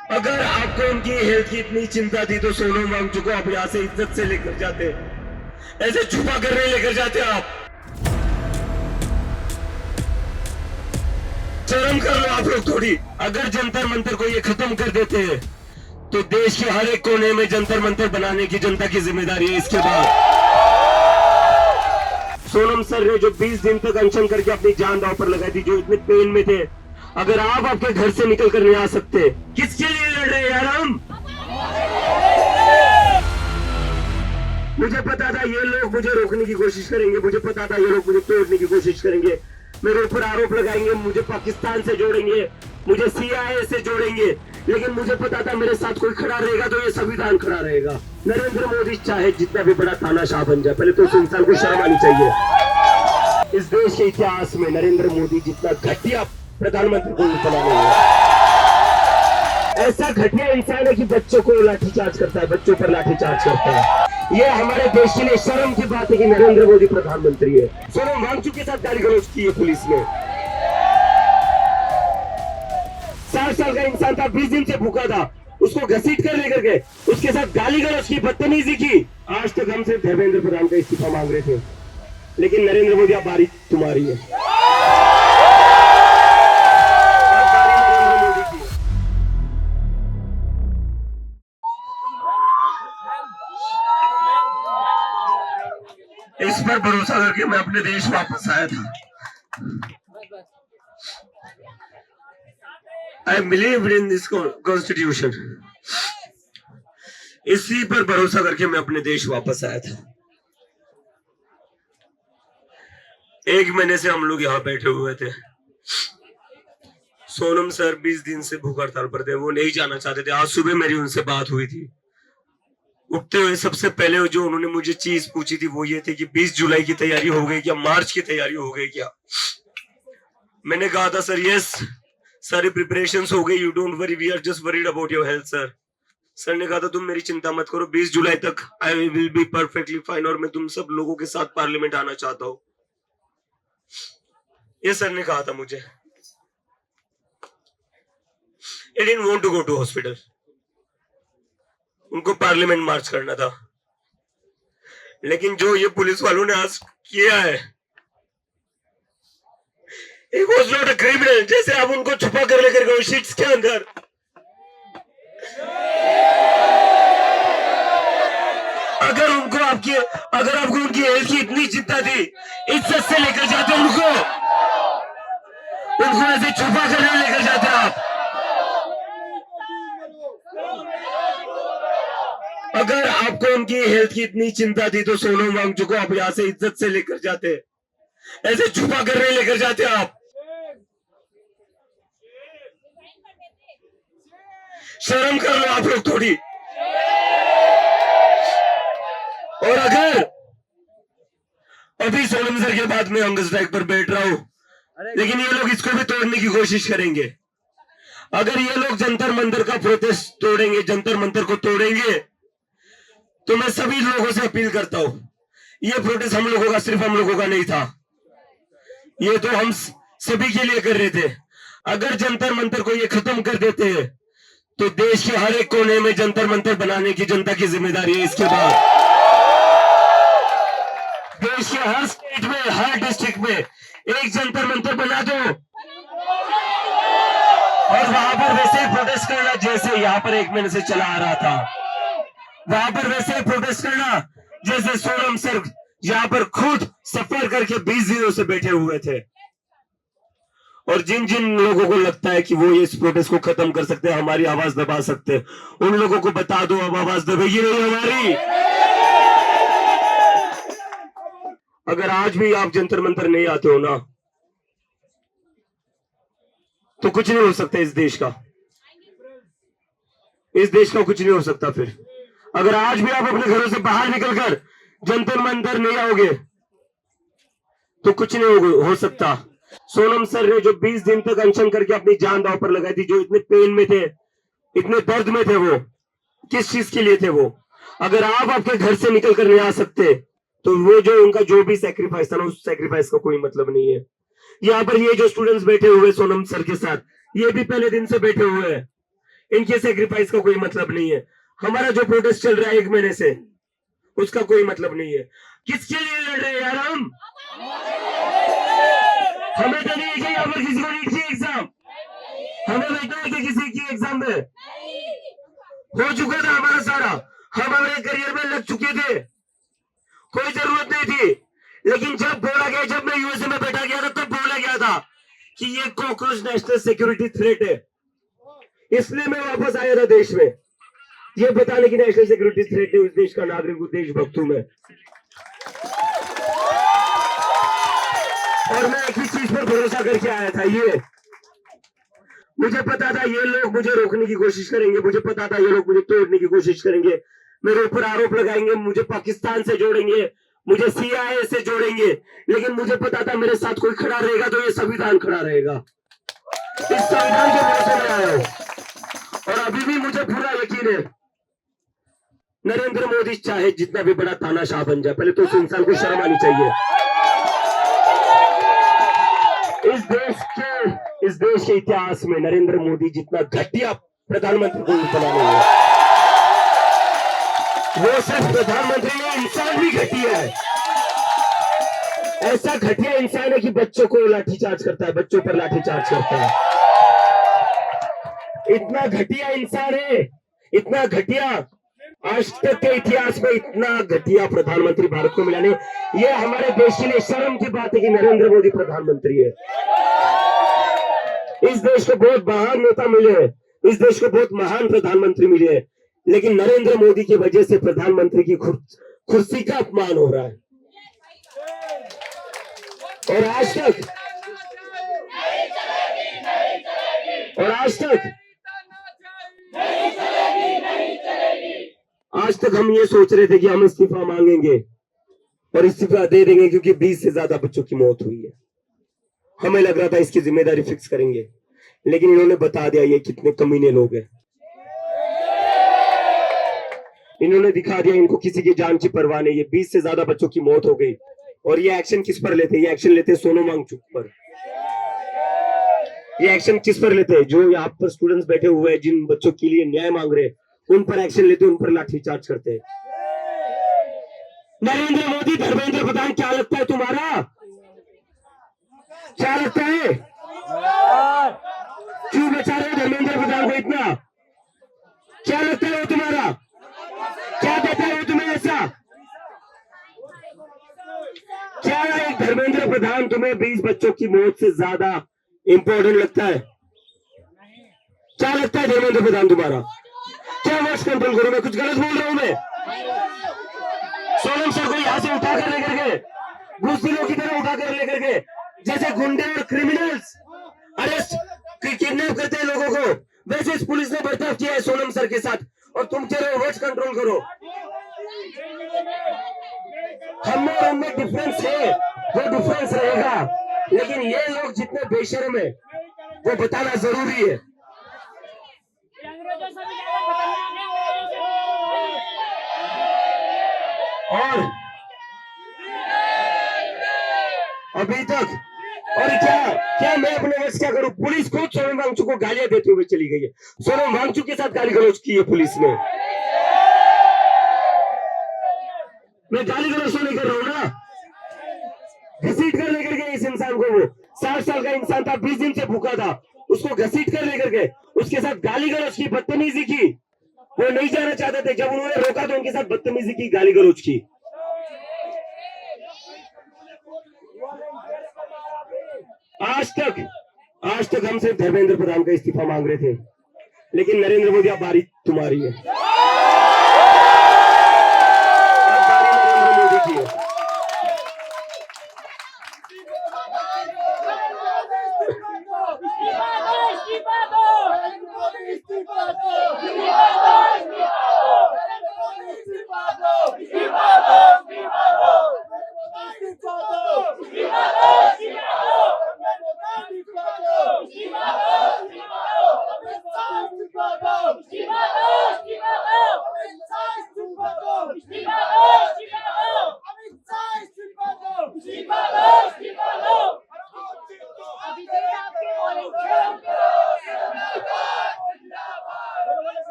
अगर आपको उनकी हेल्थ की इतनी चिंता थी तो सोनम वांगचुक को आप यहाँ से इज्जत से लेकर जाते, ऐसे छुपा कर नहीं लेकर जाते आप। शर्म कर लो आप लोग थोड़ी। अगर जंतर मंतर को ये खत्म कर देते हैं तो देश के हर एक कोने में जंतर मंतर बनाने की जनता की जिम्मेदारी है। इसके बाद सोनम सर ने जो 20 दिन तक अनशन करके अपनी जान दांव पर लगाई थी, जो इतने पेन में थे, अगर आप आपके घर से निकल कर नहीं आ सकते, किसके लिए लड़ रहे हैं यार हम? मुझे पता था ये लोग मुझे रोकने की कोशिश करेंगे, मुझे पता था ये लोग मुझे तोड़ने की कोशिश करेंगे, मेरे ऊपर आरोप लगाएंगे, मुझे पाकिस्तान से जोड़ेंगे, मुझे CIA से जोड़ेंगे, लेकिन मुझे पता था मेरे साथ कोई खड़ा रहेगा तो ये संविधान खड़ा रहेगा। नरेंद्र मोदी चाहे जितना भी बड़ा तानाशाह बन जाए, पहले तो उस इंसान को शर्म आनी चाहिए। इस देश के इतिहास में नरेंद्र मोदी जितना घटिया प्रधानमंत्री को बना नहीं है। ऐसा घटिया इंसान है कि बच्चों को लाठीचार्ज करता है, बच्चों पर लाठीचार्ज करता है। ये हमारे देश के लिए शर्म की बात है कि नरेंद्र मोदी प्रधानमंत्री है। सोनम वांगचुक के साथ गाली गलौज की है पुलिस ने। 60 साल का इंसान था, 20 दिन से भूखा था, उसको घसीट कर लेकर गए, उसके साथ गाली गलौज की, बदतमीजी की। आज तक हम सिर्फ धर्मेंद्र प्रधान का इस्तीफा मांग रहे थे, लेकिन नरेंद्र मोदी अब बारी तुम्हारी है। इस पर भरोसा करके मैं अपने देश वापस आया था। I believe in this constitution. इसी पर भरोसा करके मैं अपने देश वापस आया था। 1 महीने से हम लोग यहाँ बैठे हुए थे। सोनम सर 20 दिन से भूख हड़ताल पर थे, वो नहीं जाना चाहते थे। आज सुबह मेरी उनसे बात हुई थी। उठते हुए सबसे पहले जो उन्होंने मुझे चीज पूछी थी वो ये थी कि 20 जुलाई की तैयारी हो गई क्या, मार्च की तैयारी हो गई क्या। मैंने कहा था सर यस, सारी प्रिपरेशंस हो गई, you don't worry, we are just worried about your health sir. Sir ने कहा था तुम मेरी चिंता मत करो, 20 जुलाई तक I will be perfectly fine और मैं तुम सब लोगों के साथ पार्लियामेंट आना चाहता हूं। ये सर ने कहा था मुझे। I didn't want to go to hospital. उनको पार्लियामेंट मार्च करना था, लेकिन जो ये पुलिस वालों ने आज किया है, it was not a criminal. जैसे आप उनको छुपा कर लेकर गए शीट्स के अंदर, अगर आपको उनकी हेल्थ की इतनी चिंता थी, इज्जत से लेकर जाते उनको ऐसे छुपा कर नहीं लेकर जाते आप। अगर आपको उनकी हेल्थ की इतनी चिंता थी तो सोनम वांगचुक को आप यहाँ से इज्जत से लेकर जाते, ऐसे छुपा कर नहीं लेकर जाते आप। शर्म कर लो आप लोग थोड़ी। और अगर अभी सोनम सर के बाद में हंगर स्ट्राइक पर बैठ रहा हूं, लेकिन ये लोग इसको भी तोड़ने की कोशिश करेंगे। अगर ये लोग जंतर मंतर का प्रोटेस्ट तोड़ेंगे, जंतर मंतर को तोड़ेंगे, तो मैं सभी लोगों से अपील करता हूं, ये प्रोटेस्ट हम लोगों का, सिर्फ हम लोगों का नहीं था, ये तो हम सभी के लिए कर रहे थे। अगर जंतर मंतर को ये खत्म कर देते हैं तो देश के हर एक कोने में जंतर मंतर बनाने की जनता की जिम्मेदारी है। इसके बाद देश के हर स्टेट में, हर डिस्ट्रिक्ट में एक जंतर मंतर बना दो और वहां पर वैसे ही प्रोटेस्ट करना जैसे यहाँ पर 1 महीने से चला आ रहा था। वहां पर वैसे ही प्रोटेस्ट करना जैसे सोनम सर यहाँ पर खुद सफर करके 20 दिनों से बैठे हुए थे। और जिन जिन लोगों को लगता है कि वो इस प्रोटेस्ट को खत्म कर सकते हैं, हमारी आवाज दबा सकते हैं, उन लोगों को बता दो अब आवाज दबेगी नहीं हमारी। अगर आज भी आप जंतर मंतर नहीं आते हो ना, तो कुछ नहीं हो सकता इस देश का। इस देश का कुछ नहीं हो सकता। फिर अगर आज भी आप अपने घरों से बाहर निकलकर जंतर मंतर नहीं आओगे तो कुछ नहीं हो सकता। सोनम सर ने जो 20 दिन तक अनशन करके अपनी जान दांव पर लगाई थी, जो इतने पेन में थे, इतने दर्द में थे, वो किस चीज के लिए थे वो? अगर आप आपके घर से निकल कर नहीं आ सकते तो वो जो उनका जो भी सैक्रिफाइस था ना, उस सैक्रिफाइस का कोई मतलब नहीं है। यहाँ पर ये जो स्टूडेंट्स बैठे हुए सोनम सर के साथ, ये भी पहले दिन से बैठे हुए हैं। इनके सेक्रीफाइस का कोई मतलब नहीं है। हमारा जो प्रोटेस्ट चल रहा है 1 महीने से, उसका कोई मतलब नहीं है। किसके लिए लड़ रहे हैं यार हम? हमें तो नहीं है कि यहाँ पर किसी को नीट की एग्जाम, हमें बैठना है कि किसी की एग्जाम में हो चुका था हमारा सारा, हम हमारे करियर में लग चुके थे, कोई जरूरत नहीं थी। लेकिन जब बोला गया, जब मैं यूएसए में बैठा गया था, तब बोला गया था कि ये कॉकरोच नेशनल सिक्योरिटी थ्रेट है, इसलिए मैं वापस आया था देश में, ये बताने की नेशनल सिक्योरिटी थ्रेट है, उस देश का नागरिक हूं, देशभक्त हूं मैं। और मैं एक ही चीज पर भरोसा करके आया था, ये मुझे पता था ये लोग मुझे रोकने की कोशिश करेंगे, मुझे पता था ये लोग मुझे तोड़ने की कोशिश करेंगे, मेरे ऊपर आरोप लगाएंगे, मुझे पाकिस्तान से जोड़ेंगे, मुझे सीआईए से जोड़ेंगे, लेकिन मुझे पता था मेरे साथ कोई खड़ा रहेगा तो ये संविधान खड़ा रहेगा। इस संविधान के भरोसे में आया हूं और अभी भी मुझे पूरा यकीन है, नरेंद्र मोदी चाहे जितना भी बड़ा तानाशाह बन जाए, पहले तो उस इंसान को शर्म आनी चाहिए। इस देश के इतिहास में नरेंद्र मोदी जितना घटिया प्रधानमंत्री को बना नहीं है। वो सिर्फ प्रधानमंत्री है, इंसान भी घटिया है। ऐसा घटिया इंसान है कि बच्चों को लाठीचार्ज करता है, बच्चों पर लाठीचार्ज करता है। इतना घटिया इंसान है, इतना घटिया, आज तक के इतिहास में इतना घटिया प्रधानमंत्री भारत को मिला नहीं। ये हमारे देश के लिए शर्म की बात है कि नरेंद्र मोदी प्रधानमंत्री है। इस देश को बहुत महान नेता मिले हैं, इस देश को बहुत महान प्रधानमंत्री मिले हैं, लेकिन नरेंद्र मोदी की वजह से प्रधानमंत्री की कुर्सी का अपमान हो रहा है। और आज तक हम ये सोच रहे थे कि हम इस्तीफा मांगेंगे और इस्तीफा दे देंगे, क्योंकि 20 से ज्यादा बच्चों की मौत हुई है। हमें लग रहा था इसकी जिम्मेदारी फिक्स करेंगे, लेकिन इन्होंने बता दिया ये कितने कमीने लोग हैं। इन्होंने दिखा दिया इनको किसी की जान की परवाह नहीं है। 20 से ज्यादा बच्चों की मौत हो गई और ये एक्शन किस पर लेते? ये एक्शन लेते सोनम वांगचुक पर। ये एक्शन किस पर लेते हैं? जो यहाँ पर स्टूडेंट्स बैठे हुए हैं, जिन बच्चों के लिए न्याय मांग रहे हैं, उन पर एक्शन लेते, उन पर लाठीचार्ज करते हैं। नरेंद्र मोदी, धर्मेंद्र प्रधान, क्या लगता है तुम्हारा? क्या लगता है? क्यों बचा रहे धर्मेंद्र प्रधान को इतना? क्या लगता है वो तुम्हारा? क्या देता है वो तुम्हें ऐसा? क्या एक धर्मेंद्र प्रधान तुम्हें 20 बच्चों की मौत से ज्यादा इंपॉर्टेंट लगता है? क्या लगता है धर्मेंद्र प्रधान तुम्हारा? क्या वॉइस कंट्रोल करूं? मैं कुछ गलत बोल रहा हूं? मैं सोनम सर को यहां से उठाकर लेकर के, बुजदिलों की तरह उठाकर लेकर के, जैसे गुंडे और क्रिमिनल्स अरेस्ट किडनैप करते हैं लोगों को, वैसे इस पुलिस ने बर्ताव किया है सोनम सर के साथ, और तुम कह रहे हो वॉइस कंट्रोल करो। हम और उनमें डिफरेंस है, वो डिफरेंस रहेगा, लेकिन ये लोग जितने बेशर्म है वो बताना जरूरी है। और अभी तक, और क्या मैं अपने वश क्या करूं? पुलिस खुद सोनम वांगचुक को गालियां देते हुए चली गई है। सोनम वांगचुक के साथ गाली गलौज की है पुलिस ने। मैं गाली गलौज तो नहीं कर रहा हूं ना, घसीट कर लेकर गए इस इंसान को। वो 60 साल का इंसान था, 20 दिन से भूखा था, उसको घसीट कर लेकर गए, उसके साथ गाली गलौज की, बदतमीजी की। वो नहीं जाना चाहते थे, जब उन्होंने रोका तो उनके साथ बदतमीजी की, गाली गलौज की। आज तक हम सिर्फ धर्मेंद्र प्रधान का इस्तीफा मांग रहे थे, लेकिन नरेंद्र मोदी, अब बारी तुम्हारी है। अब बारी नरेंद्र मोदी की है।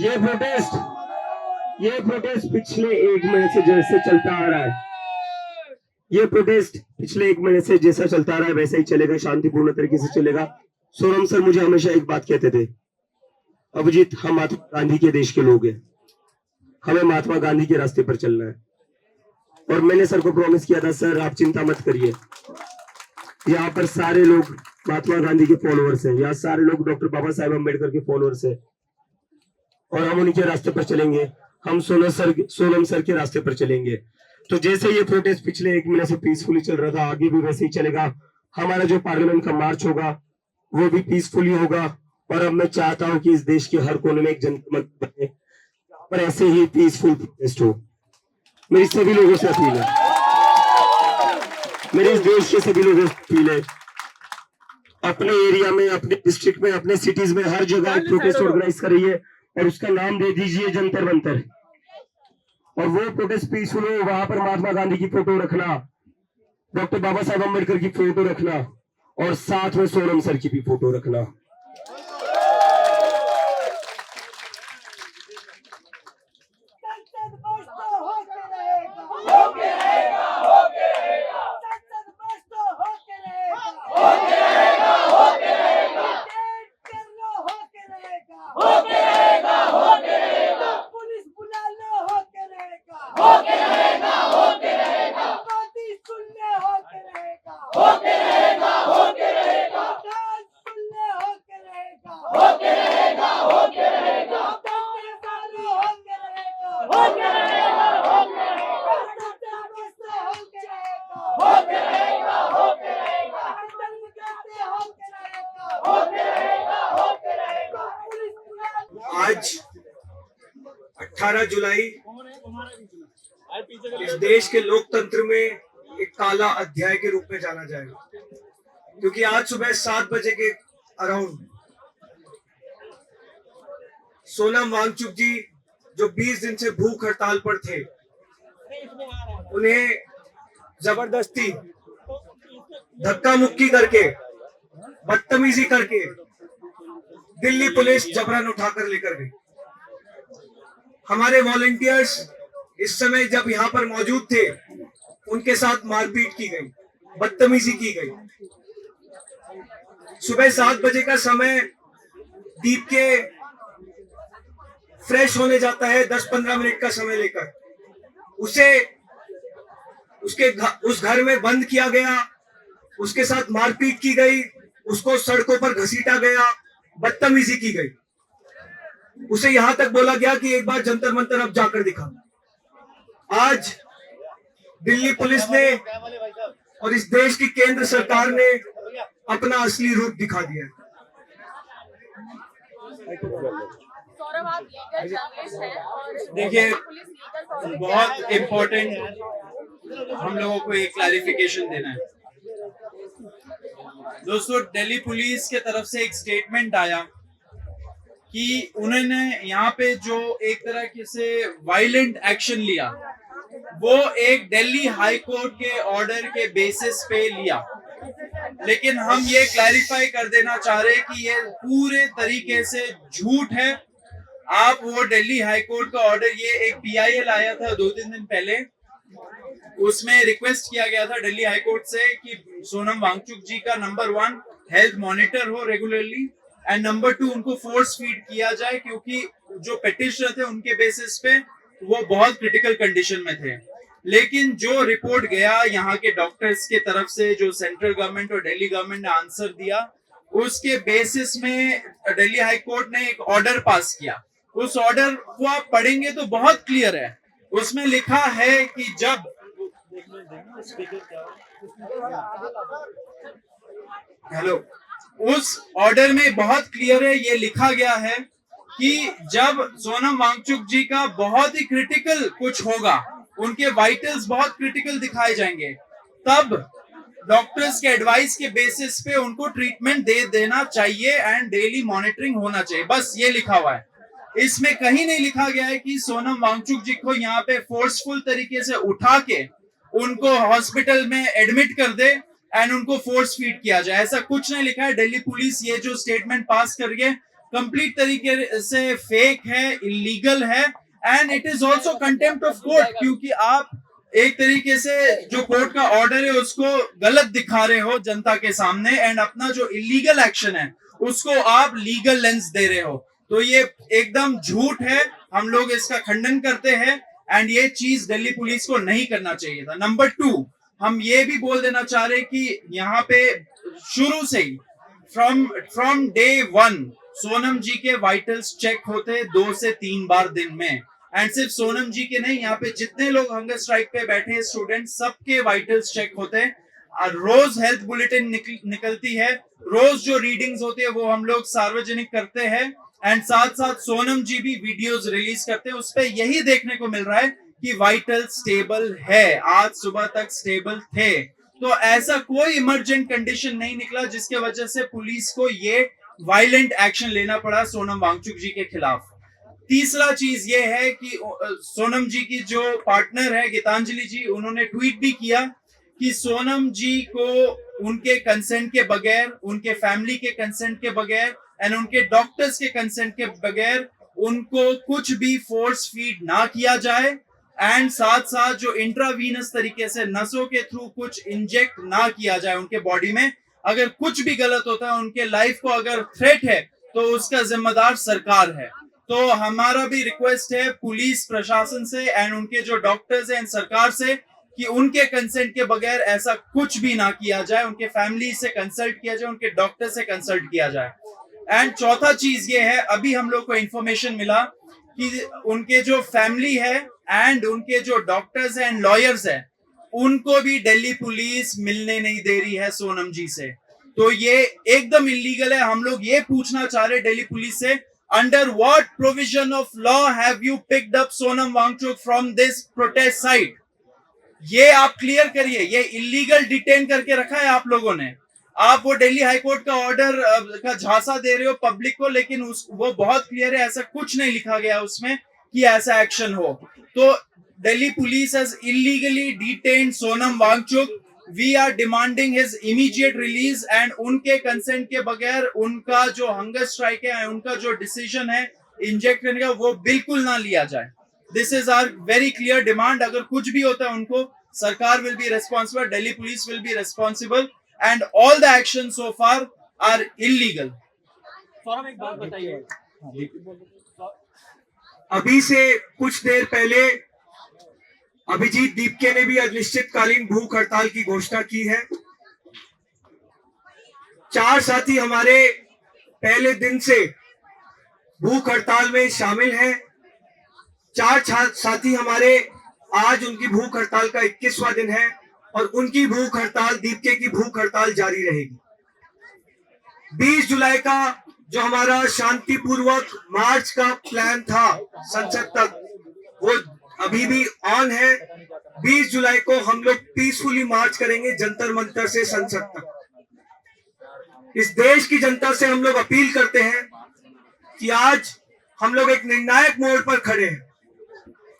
ये प्रोटेस्ट पिछले 1 महीने से जैसे चलता आ रहा है, ये प्रोटेस्ट पिछले 1 महीने से जैसा चलता आ रहा है वैसा ही चलेगा, शांतिपूर्ण तरीके से चलेगा। सोनम सर मुझे हमेशा एक बात कहते थे, अभिजीत हम महात्मा गांधी के देश के लोग हैं, हमें महात्मा गांधी के रास्ते पर चलना है। और मैंने सर को प्रॉमिस किया था, सर आप चिंता मत करिए, यहाँ पर सारे लोग महात्मा गांधी के फॉलोअर्स हैं, यहाँ सारे लोग डॉक्टर बाबा साहेब अम्बेडकर के फॉलोअर्स हैं और हम उन्हीं के रास्ते पर चलेंगे, हम सोनम सर के रास्ते पर चलेंगे। तो जैसे ये प्रोटेस्ट पिछले 1 महीने से पीसफुली चल रहा था, आगे भी वैसे ही चलेगा। हमारा जो पार्लियामेंट का मार्च होगा वो भी पीसफुली होगा। और अब मैं चाहता हूं कि इस देश के हर कोने में एक जनता मंच बने पर ऐसे ही पीसफुल प्रोटेस्ट हो। मेरी सभी लोगों से अपील है, मेरे इस देश के सभी लोगों से अपील है, अपने एरिया में, अपने डिस्ट्रिक्ट में, अपने सिटीज में हर जगह एक प्रोटेस्ट ऑर्गेनाइज करिए और उसका नाम दे दीजिए जंतर मंतर। और वो प्रोटेस्ट पीसफुल हो, वहां पर महात्मा गांधी की फोटो रखना, डॉक्टर बाबा साहेब अम्बेडकर की फोटो रखना और साथ में सोनम सर की भी फोटो रखना। आज 18 जुलाई इस देश के लोकतंत्र में एक काला अध्याय के रूप में जाना जाएगा, क्योंकि आज सुबह 7 बजे के अराउंड सोनम वांगचुक जी जो 20 दिन से भूख हड़ताल पर थे, उन्हें जबरदस्ती धक्का मुक्की करके, बदतमीजी करके दिल्ली पुलिस जबरन उठाकर लेकर गई। हमारे वॉलंटियर्स इस समय जब यहाँ पर मौजूद थे, उनके साथ मारपीट की गई, बदतमीजी की गई। सुबह 7 बजे का समय दीप के फ्रेश होने जाता है, 10-15 मिनट का समय लेकर उसे उस घर में बंद किया गया, उसके साथ मारपीट की गई, उसको सड़कों पर घसीटा गया, बदतमीजी की गई। उसे यहां तक बोला गया कि एक बार जंतर मंतर अब जाकर दिखा। आज दिल्ली पुलिस ने और इस देश की केंद्र सरकार ने अपना असली रूप दिखा दिया। देखिए, बहुत इम्पोर्टेंट हम लोगों को एक क्लैरिफिकेशन देना है। दोस्तों, दिल्ली पुलिस के तरफ से एक स्टेटमेंट आया कि उन्होंने यहाँ पे जो एक तरह से वायलेंट एक्शन लिया, वो एक दिल्ली हाई कोर्ट के ऑर्डर के बेसिस पे लिया। लेकिन हम ये क्लैरिफाई कर देना चाह रहे हैं कि ये पूरे तरीके से झूठ है। आप वो दिल्ली हाई कोर्ट का ऑर्डर, ये एक PIL आया था 2-3 दिन पहले, उसमें रिक्वेस्ट किया गया था दिल्ली हाई कोर्ट से कि सोनम वांगचुक जी का नंबर 1 हेल्थ मॉनिटर हो रेगुलरली, एंड नंबर 2 उनको फोर्स फीड किया जाए, क्योंकि जो पेटिशनर थे उनके बेसिस पे वो बहुत क्रिटिकल कंडीशन में थे। लेकिन जो रिपोर्ट गया यहाँ के डॉक्टर्स के तरफ से, जो सेंट्रल गवर्नमेंट और दिल्ली गवर्नमेंट ने आंसर दिया, उसके बेसिस में दिल्ली हाई कोर्ट ने एक ऑर्डर पास किया। उस ऑर्डर को आप पढ़ेंगे तो बहुत क्लियर है, उसमें लिखा है कि जब उस ऑर्डर में बहुत क्लियर है, ये लिखा गया है कि जब सोनम वांगचुक जी का बहुत ही क्रिटिकल कुछ होगा, उनके वाइटल्स बहुत क्रिटिकल दिखाए जाएंगे, तब डॉक्टर्स के एडवाइस के बेसिस पे उनको ट्रीटमेंट दे देना चाहिए एंड डेली मॉनिटरिंग होना चाहिए। बस ये लिखा हुआ है, इसमें कहीं नहीं लिखा गया है कि सोनम वांगचुक जी को यहाँ पे फोर्सफुल तरीके से उठा के उनको हॉस्पिटल में एडमिट कर दे एंड उनको फोर्स फीड किया जाए, ऐसा कुछ नहीं लिखा है। दिल्ली पुलिस ये जो स्टेटमेंट पास कर गए कंप्लीट तरीके से फेक है, इलीगल है, and it is also contempt of court, क्योंकि आप एक तरीके से जो कोर्ट का ऑर्डर है उसको गलत दिखा रहे हो जनता के सामने, एंड अपना जो इलीगल एक्शन है उसको आप लीगल लेंस दे रहे हो। तो ये एकदम झूठ है, हम लोग इसका खंडन करते हैं, एंड ये चीज दिल्ली पुलिस को नहीं करना चाहिए था। नंबर 2, हम ये भी बोल देना चाह रहे कि यहाँ पे शुरू से ही फ्रॉम डे 1 सोनम जी के वाइटल्स चेक होते 2 से 3 बार दिन में, एंड सिर्फ सोनम जी के नहीं, यहाँ पे जितने लोग हंगर स्ट्राइक पे बैठे हैं स्टूडेंट, सबके वाइटल्स चेक होते हैं। रोज हेल्थ बुलेटिन निकलती है, रोज जो रीडिंग्स होती है वो हम लोग सार्वजनिक करते हैं, एंड साथ साथ सोनम जी भी वीडियोस रिलीज करते हैं, उस पे यही देखने को मिल रहा है कि वाइटल स्टेबल है, आज सुबह तक स्टेबल थे। तो ऐसा कोई इमरजेंट कंडीशन नहीं निकला जिसके वजह से पुलिस को ये वायलेंट एक्शन लेना पड़ा सोनम वांगचुक जी के खिलाफ। तीसरा चीज ये है कि सोनम जी की जो पार्टनर है गीतांजलि जी, उन्होंने ट्वीट भी किया कि सोनम जी को उनके कंसेंट के बगैर, उनके फैमिली के कंसेंट के बगैर एंड उनके डॉक्टर्स के कंसेंट के बगैर उनको कुछ भी फोर्स फीड ना किया जाए, एंड साथ साथ जो इंट्रावीनस तरीके से नसों के थ्रू कुछ इंजेक्ट ना किया जाए उनके बॉडी में। अगर कुछ भी गलत होता है, उनके लाइफ को अगर थ्रेट है, तो उसका जिम्मेदार सरकार है। तो हमारा भी रिक्वेस्ट है पुलिस प्रशासन से एंड उनके जो डॉक्टर्स हैं सरकार से कि उनके कंसेंट के बगैर ऐसा कुछ भी ना किया जाए, उनके फैमिली से कंसल्ट किया जाए, उनके डॉक्टर से कंसल्ट किया जाए। एंड चौथा चीज ये है, अभी हम लोग को इंफॉर्मेशन मिला कि उनके जो फैमिली है एंड उनके जो डॉक्टर्स एंड लॉयर्स है, उनको भी दिल्ली पुलिस मिलने नहीं दे रही है सोनम जी से। तो ये एकदम इलीगल है। हम लोग ये पूछना चाह रहे दिल्ली पुलिस से, under what provision of law have you picked up Sonam Wangchuk from this protest site? ये आप क्लियर करिए। ये इलीगल डिटेन करके रखा है आप लोगों ने। आप वो दिल्ली हाईकोर्ट का ऑर्डर का झांसा दे रहे हो पब्लिक को, लेकिन वो बहुत क्लियर है, ऐसा कुछ नहीं लिखा गया उसमें कि ऐसा एक्शन हो। तो Delhi police has illegally detained Sonam Wangchuk. We are demanding his immediate release, and उनके कंसेंट के बगैर उनका जो हंगर स्ट्राइक है, उनका जो डिसीजन है इंजेक्ट करने का, वो बिल्कुल ना लिया जाए। This is our very clear demand. अगर कुछ भी होता है उनको, सरकार will be responsible, Delhi police will be responsible, and all the action so far are illegal. Saurabh, एक बात बताइए, अभी से कुछ देर पहले अभिजीत दीपके ने भी अनिश्चितकालीन भूख हड़ताल की घोषणा की है। 4 साथी हमारे पहले दिन से भूख हड़ताल में शामिल हैं। 4 साथी हमारे आज उनकी भूख हड़ताल का 21वां दिन है, और उनकी भूख हड़ताल, दीपके की भूख हड़ताल जारी रहेगी। 20 जुलाई का जो हमारा शांतिपूर्वक मार्च का प्लान था संसद तक, वो अभी भी ऑन है। 20 जुलाई को हम लोग पीसफुली मार्च करेंगे जंतर मंतर से संसद तक। इस देश की जनता से हम लोग अपील करते हैं कि आज हम लोग एक निर्णायक मोड़ पर खड़े हैं।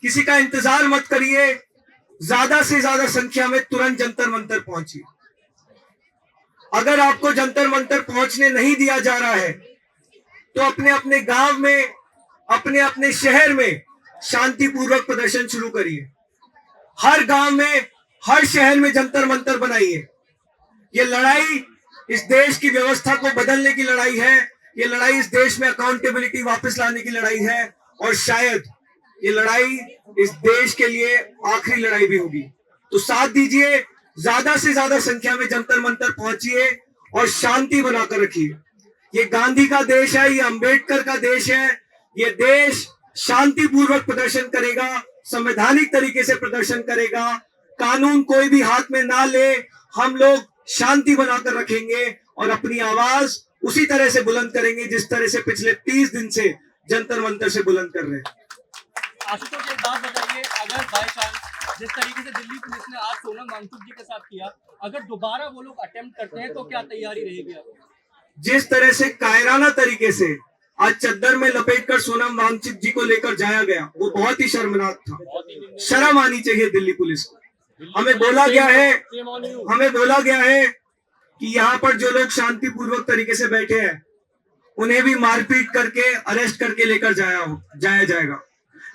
किसी का इंतजार मत करिए, ज्यादा से ज्यादा संख्या में तुरंत जंतर मंतर पहुंचिए। अगर आपको जंतर मंतर पहुंचने नहीं दिया जा रहा है, तो अपने अपने गांव में, अपने अपने शहर में शांतिपूर्वक प्रदर्शन शुरू करिए। हर गांव में, हर शहर में जंतर मंतर बनाइए। ये लड़ाई इस देश की व्यवस्था को बदलने की लड़ाई है। ये लड़ाई इस देश में अकाउंटेबिलिटी वापस लाने की लड़ाई है, और शायद ये लड़ाई इस देश के लिए आखिरी लड़ाई भी होगी। तो साथ दीजिए, ज्यादा से ज्यादा संख्या में जंतर मंतर पहुंचिए और शांति बनाकर रखिए। ये गांधी का देश है, ये अंबेडकर का देश है। ये देश शांतिपूर्वक प्रदर्शन करेगा, संवैधानिक तरीके से प्रदर्शन करेगा। कानून कोई भी हाथ में ना ले, हम लोग शांति बनाकर रखेंगे और अपनी आवाज उसी तरह से बुलंद करेंगे जिस तरह से पिछले 30 दिन से जंतर मंतर से बुलंद कर रहे हैं। आशुतोष, एक बात बताइए, अगर बाय चांस जिस तरीके से दिल्ली पुलिस ने आज सोनम वांगचुक जी के साथ किया, अगर दोबारा वो लोग अटेम्प्ट करते हैं तो क्या तैयारी रहेगी आपकी? जिस तरह से कायराना तरीके से आज चद्दर में लपेटकर सोनम वांगचुक जी को लेकर जाया गया, वो बहुत ही शर्मनाक था। शर्म आनी चाहिए दिल्ली पुलिस को। हमें बोला गया है कि यहाँ पर जो लोग शांतिपूर्वक तरीके से बैठे हैं, उन्हें भी मारपीट करके अरेस्ट करके लेकर जाया जाएगा।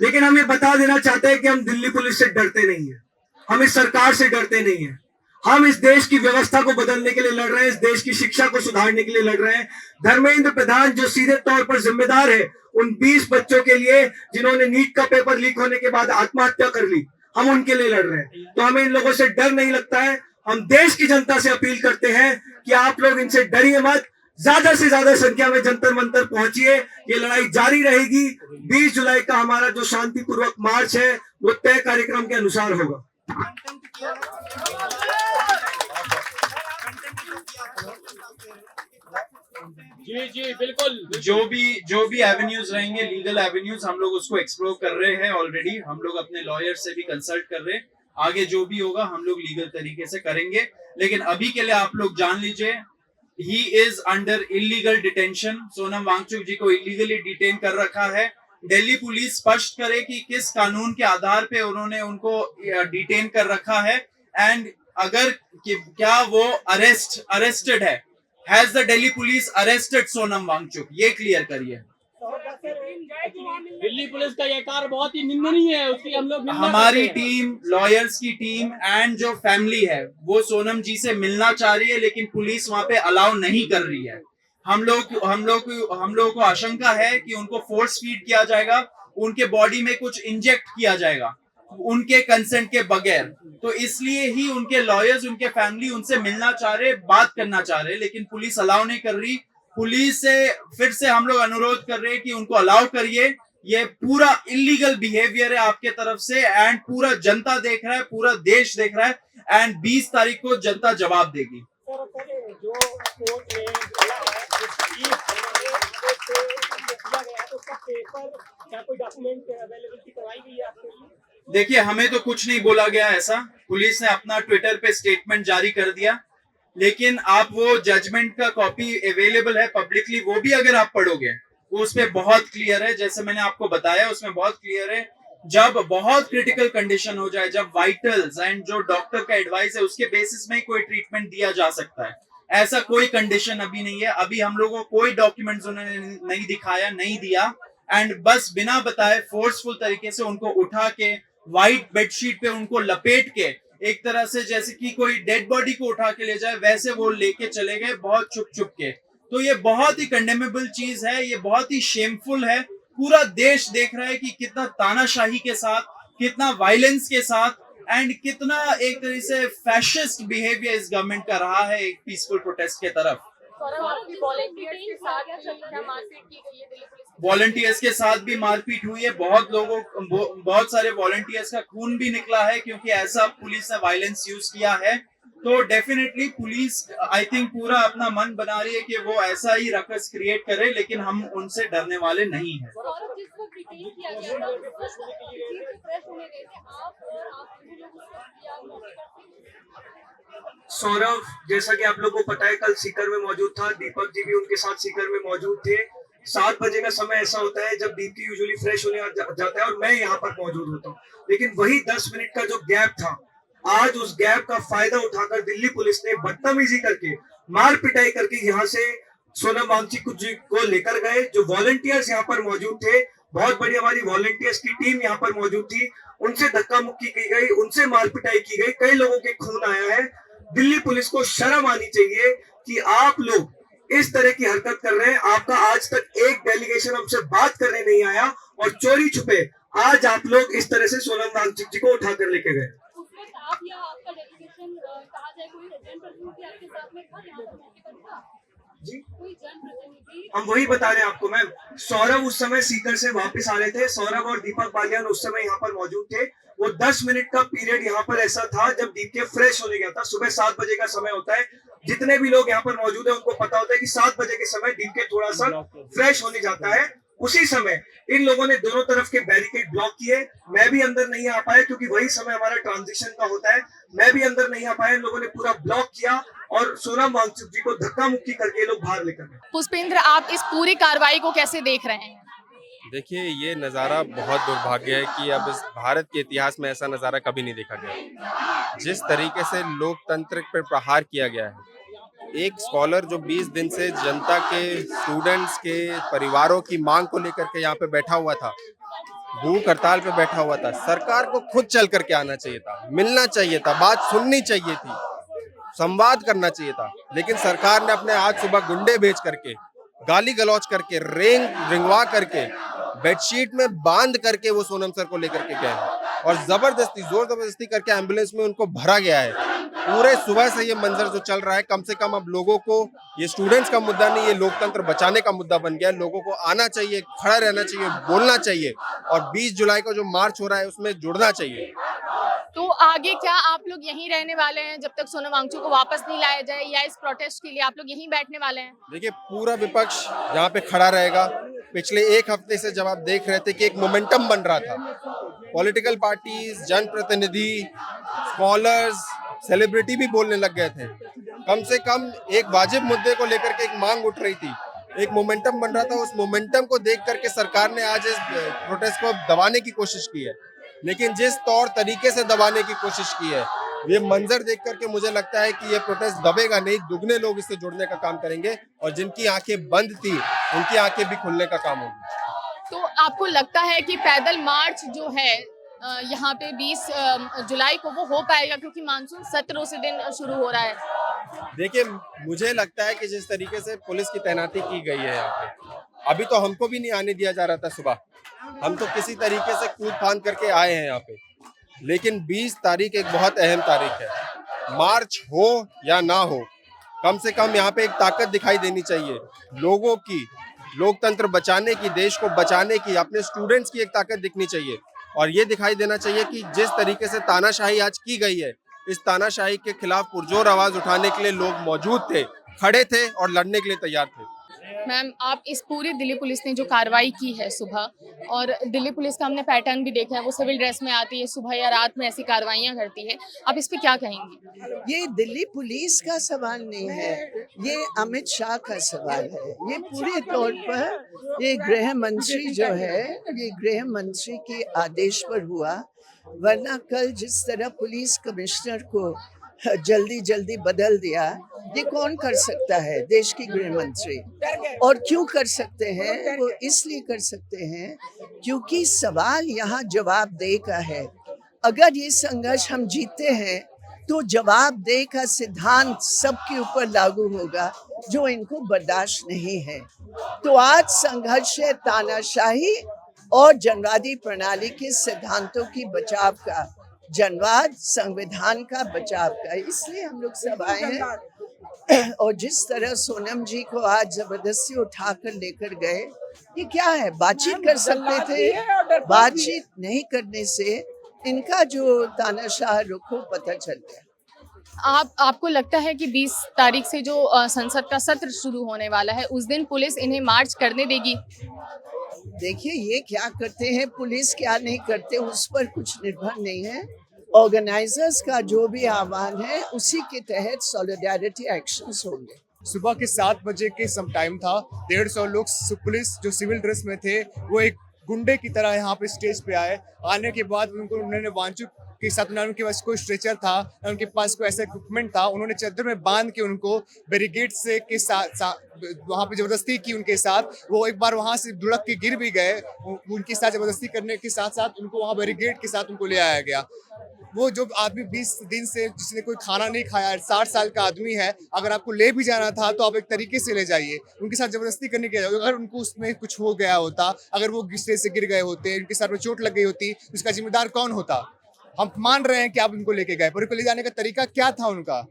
लेकिन हम ये बता देना चाहते हैं कि हम दिल्ली पुलिस से डरते नहीं है, हम इस सरकार से डरते नहीं है। हम इस देश की व्यवस्था को बदलने के लिए लड़ रहे हैं, इस देश की शिक्षा को सुधारने के लिए लड़ रहे हैं। धर्मेंद्र प्रधान जो सीधे तौर पर जिम्मेदार है उन 20 बच्चों के लिए जिन्होंने नीट का पेपर लीक होने के बाद आत्महत्या कर ली, हम उनके लिए लड़ रहे हैं। तो हमें इन लोगों से डर नहीं लगता है। हम देश की जनता से अपील करते हैं कि आप लोग इनसे डरिए मत, ज्यादा से ज्यादा संख्या में जंतर मंतर पहुंचिए। ये लड़ाई जारी रहेगी। 20 जुलाई का हमारा जो शांतिपूर्वक मार्च है वो तय कार्यक्रम के अनुसार होगा। जी जी बिल्कुल। जो भी एवेन्यूज रहेंगे, लीगल एवेन्यूज, हम लोग उसको एक्सप्लोर कर रहे हैं ऑलरेडी। हम लोग अपने लॉयर से भी कंसल्ट कर रहे हैं। आगे जो भी होगा हम लोग लीगल तरीके से करेंगे। लेकिन अभी के लिए आप लोग जान लीजिए, he is under illegal detention. Sonam Wangchuk ji को इलीगली डिटेन कर रखा है। दिल्ली पुलिस स्पष्ट करे कि किस कानून के आधार पे उन्होंने उनको डिटेन कर रखा है, एंड अगर क्या वो अरेस्टेड है। Has the Delhi police arrested Sonam Wangchuk? ये क्लियर करिए। दिल्ली पुलिस का ये कार्य बहुत ही निंदनीय है, उसकी हम लोग निंदा हमारी करते हैं। टीम, लॉयर्स की टीम एंड जो फैमिली है वो सोनम जी से मिलना चाह रही है, लेकिन पुलिस वहां पे अलाउ नहीं कर रही है। हम लोग को आशंका है कि उनको फोर्स फीड किया जाएगा, उनके बॉडी में कुछ इंजेक्ट किया जाएगा उनके कंसेंट के बगैर। तो इसलिए ही उनके लॉयर्स, उनके फैमिली उनसे मिलना चाह रहे, बात करना चाह रहे, लेकिन पुलिस अलाउ नहीं कर रही। पुलिस से फिर से हम लोग अनुरोध कर रहे हैं कि उनको अलाउ करिए। ये पूरा इलीगल बिहेवियर है आपके तरफ से, एंड पूरा जनता देख रहा है, पूरा देश देख रहा है, एंड 20 तारीख को जनता जवाब देगी। जो कोर्ट में बोला है, क्या कोई डॉक्यूमेंट अवेलेबिलिटी करवाई गई है आपके लिए? देखिए, हमें तो कुछ नहीं बोला गया ऐसा। पुलिस ने अपना ट्विटर पे स्टेटमेंट जारी कर दिया, लेकिन आप वो जजमेंट का कॉपी अवेलेबल है पब्लिकली, वो भी अगर आप पढ़ोगे उस पे बहुत क्लियर है। जैसे मैंने आपको बताया उसमें बहुत क्लियर है, जब बहुत क्रिटिकल कंडीशन हो जाए, जब वाइटल्स एंड जो डॉक्टर का एडवाइस है उसके बेसिस में कोई ट्रीटमेंट दिया जा सकता है। ऐसा कोई कंडीशन अभी नहीं है। अभी हम लोगों को कोई डॉक्यूमेंट्स उन्होंने नहीं दिखाया, नहीं दिया, एंड बस बिना बताए फोर्सफुल तरीके से उनको उठा के व्हाइट बेडशीट पे उनको लपेट के, एक तरह से जैसे कि कोई डेड बॉडी को उठा के ले जाए वैसे वो लेके चले गए, बहुत छुप छुप के। तो ये बहुत ही कंडेमेबल चीज है, ये बहुत ही शेमफुल है। पूरा देश देख रहा है कि कितना तानाशाही के साथ, कितना वायलेंस के साथ, एंड कितना एक तरह से फैशिस्ट बिहेवियर इस गवर्नमेंट का रहा है एक पीसफुल प्रोटेस्ट के तरफ। वॉलंटियर्स के साथ भी मारपीट हुई है। बहुत सारे वॉलंटियर्स का खून भी निकला है, क्योंकि ऐसा पुलिस ने वायलेंस यूज किया है। तो डेफिनेटली पुलिस, आई थिंक, पूरा अपना मन बना रही है कि वो ऐसा ही रकस क्रिएट करे, लेकिन हम उनसे डरने वाले नहीं हैं। सौरभ, जैसा कि आप लोगों को पता है, कल सीकर में मौजूद था। दीपक जी भी उनके साथ सीकर में मौजूद थे। 7 बजे का समय ऐसा होता है जब दीप्ति यूजुअली फ्रेश होने जाता है और मैं यहाँ पर मौजूद होता हूँ। लेकिन वही 10 मिनट का जो गैप था, आज उस गैप का फायदा उठाकर दिल्ली पुलिस ने बदतमीजी करके, मार पिटाई करके यहाँ से सोनम वांगचुक जी को लेकर गए। जो वॉलंटियर्स यहाँ पर मौजूद थे, बहुत बड़ी हमारी वॉलंटियर्स की टीम यहाँ पर मौजूद थी, उनसे धक्का मुक्की की गई, उनसे मार पिटाई की गई, कई लोगों के खून आया है। दिल्ली पुलिस को शर्म आनी चाहिए कि आप लोग इस तरह की हरकत कर रहे हैं। आपका आज तक एक डेलीगेशन हमसे बात करने नहीं आया और चोरी छुपे आज आप लोग इस तरह से सोनम वांगचुक जी को उठाकर लेके गए। आप या आपका डेलीगेशन कहा जाए, कोई जनप्रतिनिधि आपके साथ में था यहाँ पर मौके पर था? जी, कोई जनप्रतिनिधि? हम वही बता रहे हैं आपको मैम। सौरभ उस समय सीकर से वापस आ रहे थे। सौरभ और दीपक बालियान उस समय यहाँ पर मौजूद थे। वो 10 मिनट का पीरियड यहाँ पर ऐसा था जब दीप के फ्रेश होने गया था। सुबह 7 बजे का समय होता है। जितने भी लोग यहाँ पर मौजूद है उनको पता होता है कि 7 बजे के समय दीप के थोड़ा सा फ्रेश होने जाता है। उसी समय इन लोगों ने दोनों तरफ के बैरिकेड ब्लॉक किए। मैं भी अंदर नहीं आ पाया क्योंकि वही समय हमारा ट्रांजिशन का होता है। मैं भी अंदर नहीं आ पाया। इन लोगों ने पूरा ब्लॉक किया और सोनम वांगचुक जी को धक्का मुक्की करके ये लोग बाहर लेकर गए। पुष्पेंद्र, आप इस पूरी कार्रवाई को कैसे देख रहे हैं? देखिए, ये नज़ारा बहुत दुर्भाग्य है कि अब इस भारत के इतिहास में ऐसा नज़ारा कभी नहीं देखा गया। जिस तरीके से लोकतंत्र पर प्रहार किया गया है, एक स्कॉलर जो 20 दिन से जनता के, स्टूडेंट्स के परिवारों की मांग को लेकर के यहाँ पे बैठा हुआ था, भूख हड़ताल पे बैठा हुआ था, सरकार को खुद चल करके आना चाहिए था, मिलना चाहिए था, बात सुननी चाहिए थी, संवाद करना चाहिए था। लेकिन सरकार ने अपने आज सुबह गुंडे भेज करके, गाली गलौज करके, रिंगवा करके, बेडशीट में बांध करके वो सोनम सर को लेकर के गए और जबरदस्ती, जोर जबरदस्ती करके एम्बुलेंस में उनको भरा गया है। पूरे सुबह से ये मंजर जो चल रहा है, कम से कम अब लोगों को, ये स्टूडेंट्स का मुद्दा नहीं, ये लोकतंत्र बचाने का मुद्दा बन गया है। लोगों को आना चाहिए, खड़ा रहना चाहिए, बोलना चाहिए और 20 जुलाई को जो मार्च हो रहा है उसमें जुड़ना चाहिए। तो आगे क्या आप लोग यहीं रहने वाले हैं जब तक सोनम वांगचुक को वापस नहीं लाया जाए, या इस प्रोटेस्ट के लिए आप लोग यहीं बैठने वाले हैं? देखिए, पूरा विपक्ष यहाँ पे खड़ा रहेगा। पिछले एक हफ्ते से जब आप देख रहे थे कि एक मोमेंटम बन रहा था, पॉलिटिकल पार्टीज, जनप्रतिनिधि, स्कॉलर्स, सेलिब्रिटी भी बोलने लग गए थे। कम से कम एक वाजिब मुद्दे को लेकर के एक मांग उठ रही थी, एक मोमेंटम बन रहा था। उस मोमेंटम को देख करके सरकार ने आज इस प्रोटेस्ट को दबाने की कोशिश की है, लेकिन जिस तौर तरीके से दबाने की कोशिश की है, ये मंजर देख करके मुझे लगता है कि ये प्रोटेस्ट दबेगा नहीं, दुगने लोग इससे जुड़ने का काम करेंगे और जिनकी आंखें बंद थी उनकी आंखें भी खुलने का काम होगा। तो आपको लगता है कि पैदल मार्च जो है यहाँ पे 20 जुलाई को वो हो पाएगा, क्योंकि मानसून सत्र उसी दिन शुरू हो रहा है? देखिए, मुझे लगता है कि जिस तरीके से पुलिस की तैनाती की गई है यहाँ पे, अभी तो हमको भी नहीं आने दिया जा रहा था सुबह, हम तो किसी तरीके से कूद फांद करके आए हैं यहाँ पे। लेकिन 20 तारीख एक बहुत अहम तारीख है। मार्च हो या ना हो, कम से कम यहाँ पे एक ताकत दिखाई देनी चाहिए लोगों की, लोकतंत्र बचाने की, देश को बचाने की, अपने स्टूडेंट्स की एक ताकत दिखनी चाहिए। और ये दिखाई देना चाहिए कि जिस तरीके से तानाशाही आज की गई है, इस तानाशाही के खिलाफ पुरजोर आवाज उठाने के लिए लोग मौजूद थे, खड़े थे और लड़ने के लिए तैयार थे। मैम, आप इस पूरी दिल्ली पुलिस ने जो कार्रवाई की है सुबह, और दिल्ली पुलिस का हमने पैटर्न भी देखा है, वो सिविल ड्रेस में आती है, सुबह या रात में ऐसी कार्रवाइयां करती है, आप इस पे क्या कहेंगी? ये दिल्ली पुलिस का सवाल नहीं है, ये अमित शाह का सवाल है। ये पूरे तौर पर ये गृह मंत्री जो है, ये गृह मंत्री के आदेश पर हुआ, वरना कल जिस तरह पुलिस कमिश्नर को जल्दी जल्दी बदल दिया, ये कौन कर सकता है? देश के गृह मंत्री। और क्यों कर सकते हैं? वो इसलिए कर सकते हैं क्योंकि सवाल यहाँ जवाबदेही का है। अगर ये संघर्ष हम जीते हैं तो जवाबदेही का सिद्धांत सबके ऊपर लागू होगा, जो इनको बर्दाश्त नहीं है। तो आज संघर्ष है तानाशाही और जनवादी प्रणाली के सिद्धांतों की बचाव का, जनवाद संविधान का बचाव का। इसलिए हम लोग सब आए हैं। और जिस तरह सोनम जी को आज जबरदस्ती उठाकर लेकर गए, ये क्या है? बातचीत कर सकते थे, बातचीत नहीं करने से इनका जो तानाशाह रुख हो पता चल गया। आपको लगता है कि 20 तारीख से जो संसद का सत्र शुरू होने वाला है, उस दिन पुलिस इन्हें मार्च करने देगी? देखिए, ये क्या करते हैं पुलिस, क्या नहीं करते, उस पर कुछ निर्भर नहीं है। ऑर्गेनाइजर्स का जो भी आह्वान है, उसी के तहत सॉलिडारिटी एक्शंस होंगे। सुबह के 7 बजे के सम टाइम था, 150 लोग पुलिस जो सिविल ड्रेस में थे, वो एक गुंडे की तरह यहाँ पे स्टेज पे आए। आने के बाद उन्होंने वांचुक के साथ, उनके पास कोई स्ट्रेचर था, उनके पास कोई ऐसा इक्विपमेंट था, उन्होंने चादर में बांध के उनको बैरिकेड से के साथ वहाँ पे जबरदस्ती की उनके साथ। वो एक बार वहाँ से दुड़क के गिर भी गए, उनके साथ जबरदस्ती करने के साथ साथ उनको वहाँ बैरिकेड के साथ उनको ले आया गया। वो जो आदमी 20 दिन से जिसने कोई खाना नहीं खाया, 60 साल का आदमी है, अगर आपको ले भी जाना था तो आप एक तरीके से ले जाइए, उनके साथ जबरदस्ती करने के। अगर उनको उसमें कुछ हो गया होता, अगर वो गिस्से से गिर गए होते, उनके सर में चोट लग गई होती, तो इसका जिम्मेदार कौन होता? हम मान रहे हैं कि आप उनको लेके गए, पर उनको ले जाने का तरीका क्या था उनका?